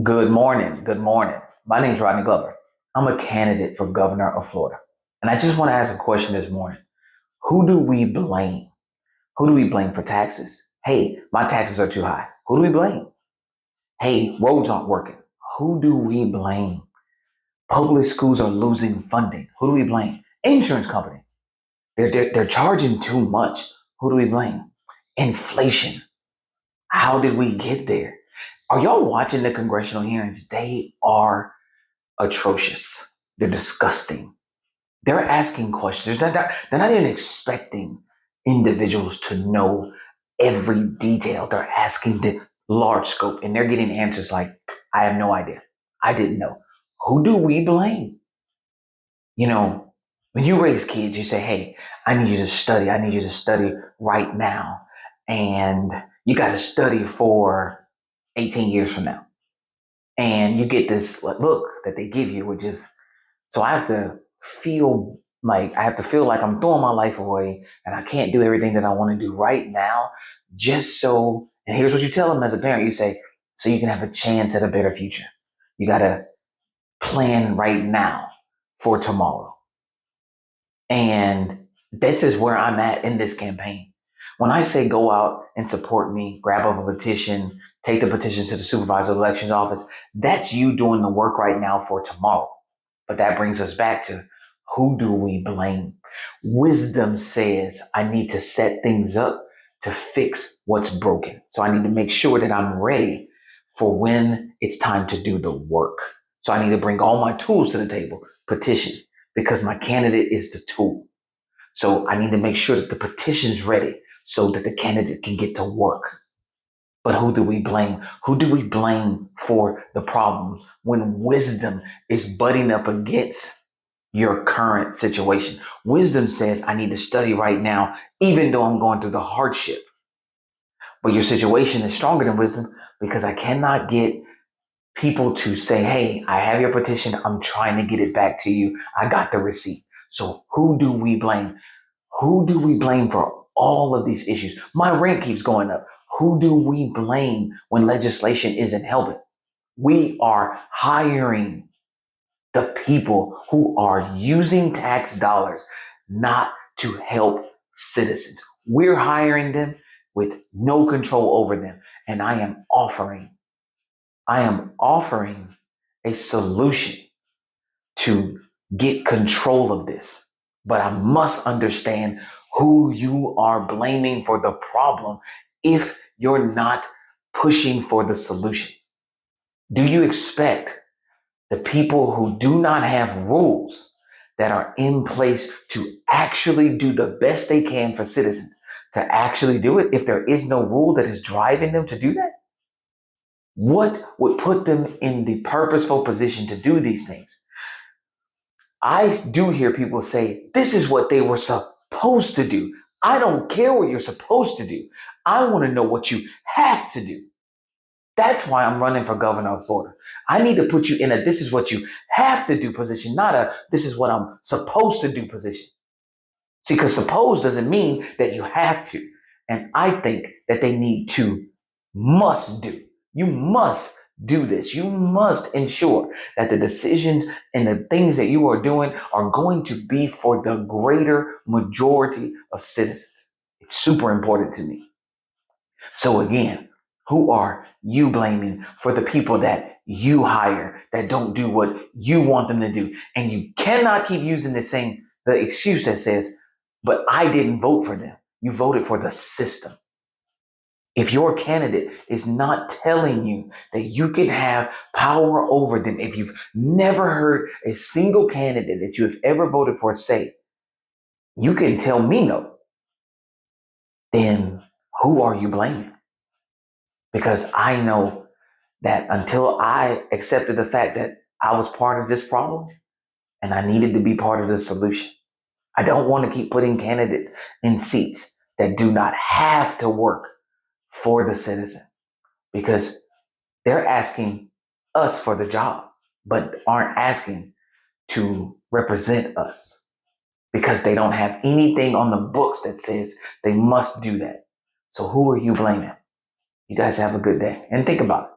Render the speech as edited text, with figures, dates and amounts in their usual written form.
Good morning. Good morning. My name is Rodney Glover. I'm a candidate for governor of Florida. And I just want to ask a question this morning. Who do we blame? Who do we blame for taxes? Hey, my taxes are too high. Who do we blame? Hey, roads aren't working. Who do we blame? Public schools are losing funding. Who do we blame? Insurance company. They're charging too much. Who do we blame? Inflation. How did we get there? Are y'all watching the congressional hearings? They are atrocious. They're disgusting. They're asking questions. They're not even expecting individuals to know every detail. They're asking the large scope and they're getting answers like, I have no idea. I didn't know. Who do we blame? You know, when you raise kids, you say, hey, I need you to study. I need you to study right now. And you got to study for 18 years from now. And you get this look that they give you, which is, so I have to feel like I'm throwing my life away and I can't do everything that I want to do right now just so, and here's what you tell them as a parent. You say, so you can have a chance at a better future. You got to plan right now for tomorrow. And this is where I'm at in this campaign. When I say go out and support me, grab up a petition, take the petition to the supervisor of elections office, that's you doing the work right now for tomorrow. But that brings us back to, who do we blame? Wisdom says I need to set things up to fix what's broken. So I need to make sure that I'm ready for when it's time to do the work. So I need to bring all my tools to the table, petition, because my candidate is the tool. So I need to make sure that the petition's ready so that the candidate can get to work. But who do we blame? Who do we blame for the problems when wisdom is butting up against your current situation? Wisdom says, I need to study right now, even though I'm going through the hardship. But your situation is stronger than wisdom because I cannot get people to say, hey, I have your petition. I'm trying to get it back to you. I got the receipt. So who do we blame? Who do we blame for all of these issues? My rent keeps going up. Who do we blame when legislation isn't helping? We are hiring the people who are using tax dollars not to help citizens. We're hiring them with no control over them. And I am offering a solution to get control of this. But I must understand who you are blaming for the problem if you're not pushing for the solution. Do you expect the people who do not have rules that are in place to actually do the best they can for citizens to actually do it if there is no rule that is driving them to do that? What would put them in the purposeful position to do these things? I do hear people say, this is what they were supposed to do. I don't care what you're supposed to do. I want to know what you have to do. That's why I'm running for governor of Florida. I need to put you in a this is what you have to do position, not a this is what I'm supposed to do position. See, because suppose doesn't mean that you have to. And I think that they need to must do. You must do this. You must ensure that the decisions and the things that you are doing are going to be for the greater majority of citizens. It's super important to me. So again, who are you blaming for the people that you hire that don't do what you want them to do? And you cannot keep using the excuse that says, but I didn't vote for them. You voted for the system. If your candidate is not telling you that you can have power over them, if you've never heard a single candidate that you have ever voted for say, you can tell me no, then who are you blaming? Because I know that until I accepted the fact that I was part of this problem and I needed to be part of the solution, I don't want to keep putting candidates in seats that do not have to work for the citizen because they're asking us for the job, but aren't asking to represent us because they don't have anything on the books that says they must do that. So who are you blaming? You guys have a good day and think about it.